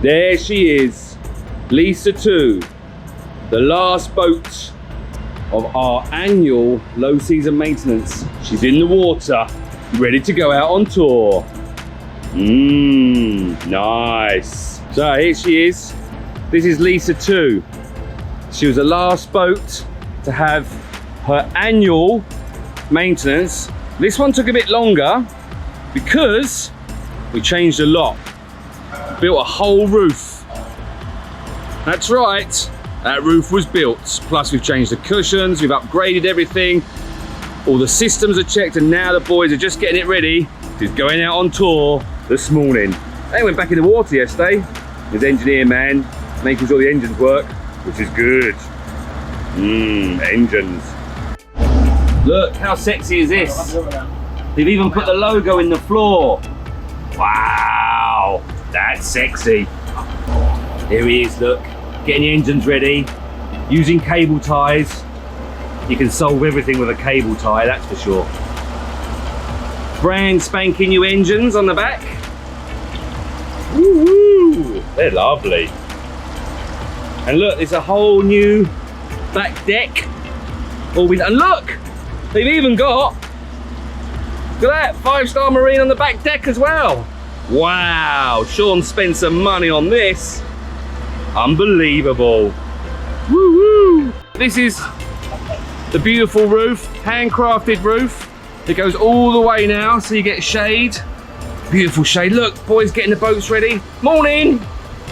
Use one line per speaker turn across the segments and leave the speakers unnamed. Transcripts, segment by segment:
There she is, Lisa 2, the last boat of our annual low season maintenance. She's in the water, ready to go out on tour. Nice. So here she is. This is Lisa 2. She was the last boat to have her annual maintenance. This one took a bit longer because we changed a lot. Built a whole roof. That's right, that roof was built. Plus we've changed the cushions, we've upgraded everything. All the systems are checked and now the boys are just getting it ready. She's going out on tour this morning. They went back in the water yesterday. His engineer man making sure the engines work, which is good. Engines. Look, how sexy is this? They've even put the logo in the floor. Wow, that's sexy. Here he is, look, getting the engines ready, using cable ties. You can solve everything with a cable tie, that's for sure. Brand spanking new engines on the back. Woo-hoo, they're lovely. And look, there's a whole new back deck. And look, they've even got, look at that, 5-star Marine on the back deck as well. Wow, Sean spent some money on this. Unbelievable. Woo-hoo. This is the beautiful roof, handcrafted roof. It goes all the way now, so you get shade. Beautiful shade. Look, boys getting the boats ready. Morning.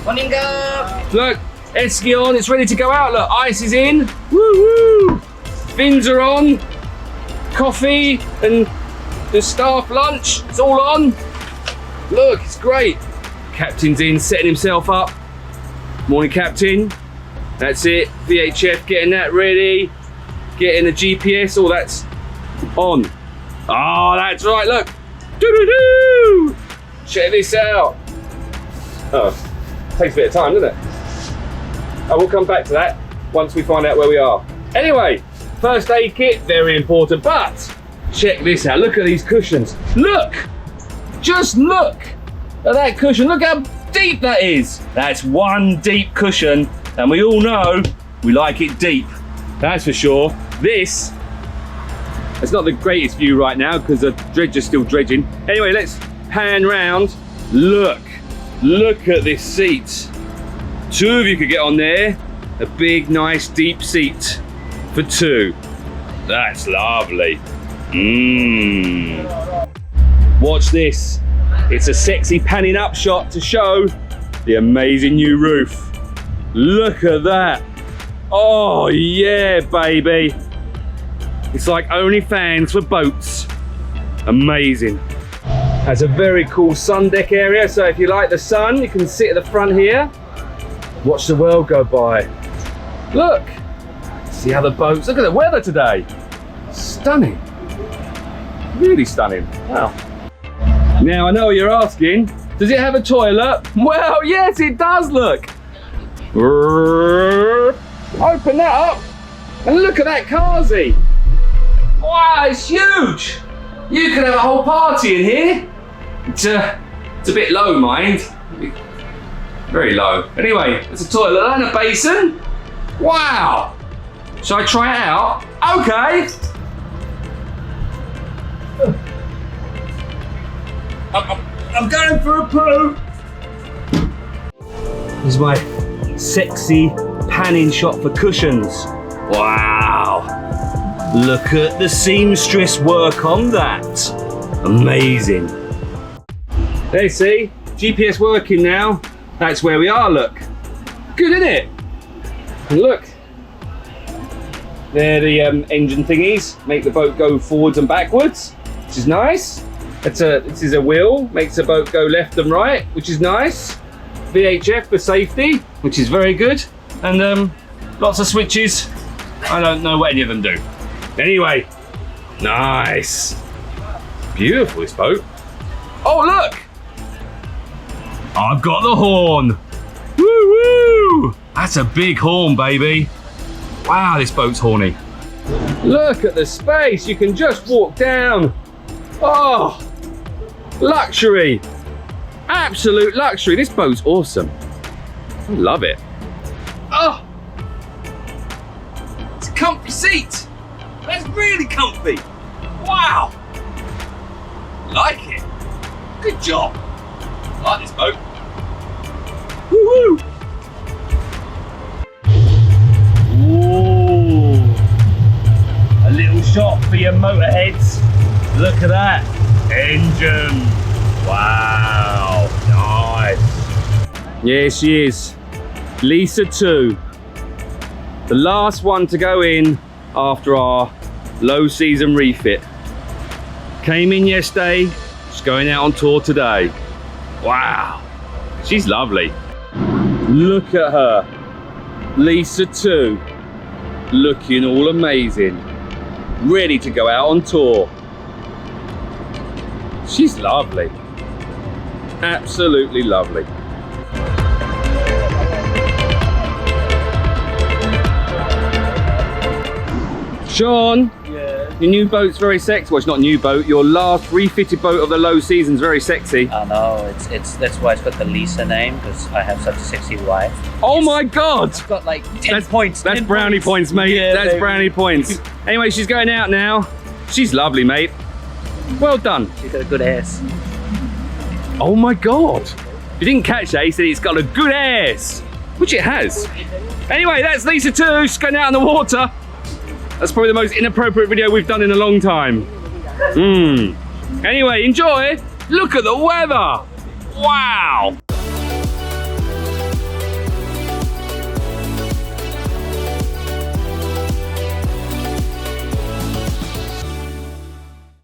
Morning, girl.
Look, esky on, it's ready to go out. Look, ice is in. Woo-hoo. Fins are on. Coffee and the staff lunch, it's all on. Look, it's great. Captain's in, setting himself up. Morning, Captain. That's it. VHF getting that ready. Getting the GPS, all that's on. Oh, that's right, look. Doo-doo-doo! Check this out. Oh, takes a bit of time, doesn't it? I will come back to that once we find out where we are. Anyway, first aid kit, very important, but check this out. Look at these cushions. Look, just look at that cushion. Look how deep that is. That's one deep cushion, and we all know we like it deep. That's for sure. This, it's not the greatest view right now because the dredger's still dredging. Anyway, let's pan round. Look at this seat. 2 of you could get on there. A big, nice, deep seat for 2. That's lovely. Watch this. It's a sexy panning up shot to show the amazing new roof. Look at that. Oh yeah, baby. It's like OnlyFans for boats. Amazing. Has a very cool sun deck area, so if you like the sun, you can sit at the front here. Watch the world go by. Look. See how the boats, look at the weather today. Stunning. Really stunning. Wow. Now I know what you're asking. Does it have a toilet? Well, yes, it does, look. Open that up and look at that Kazi. Wow, it's huge. You can have a whole party in here. It's a bit low, mind. Very low. Anyway, there's a toilet and a basin. Wow. Shall I try it out? Okay. I'm going for a poo. This is my sexy panning shot for cushions. Wow. Look at the seamstress work on that. Amazing. There you see, GPS working now. That's where we are, look. Good, isn't it? And look. They're the engine thingies. Make the boat go forwards and backwards, which is nice. This is a wheel, makes the boat go left and right, which is nice. VHF for safety, which is very good. And lots of switches. I don't know what any of them do. Anyway, nice. Beautiful, this boat. Oh, look. I've got the horn. Woo woo. That's a big horn, baby. Wow, this boat's horny. Look at the space. You can just walk down. Oh, luxury. Absolute luxury. This boat's awesome. I love it. Oh, it's a comfy seat. That's really comfy. Wow. Like it. Good job. I like this boat. Woohoo! Ooh. A little shot for your motorheads. Look at that. Engine. Wow. Nice. Yeah, she is. Lisa 2. The last one to go in after our low season refit. Came in yesterday, she's going out on tour today. Wow, she's lovely. Look at her, Lisa 2, looking all amazing, ready to go out on tour. She's lovely, absolutely lovely. Sean, your new boat's very sexy. Well, it's not a new boat. Your last refitted boat of the low season's very sexy.
I know, it's that's why it's got the Lisa name, because I have such a sexy wife.
Oh my God!
It's got like 10 points.
That's brownie points, mate.
Yeah,
that's
baby.
brownie points. Anyway, she's going out now. She's lovely, mate. Well done.
She's got a good ass.
Oh my God! You didn't catch that. He said it's got a good ass, which it has. Anyway, that's Lisa 2. She's going out in the water. That's probably the most inappropriate video we've done in a long time. Anyway, enjoy. Look at the weather. Wow.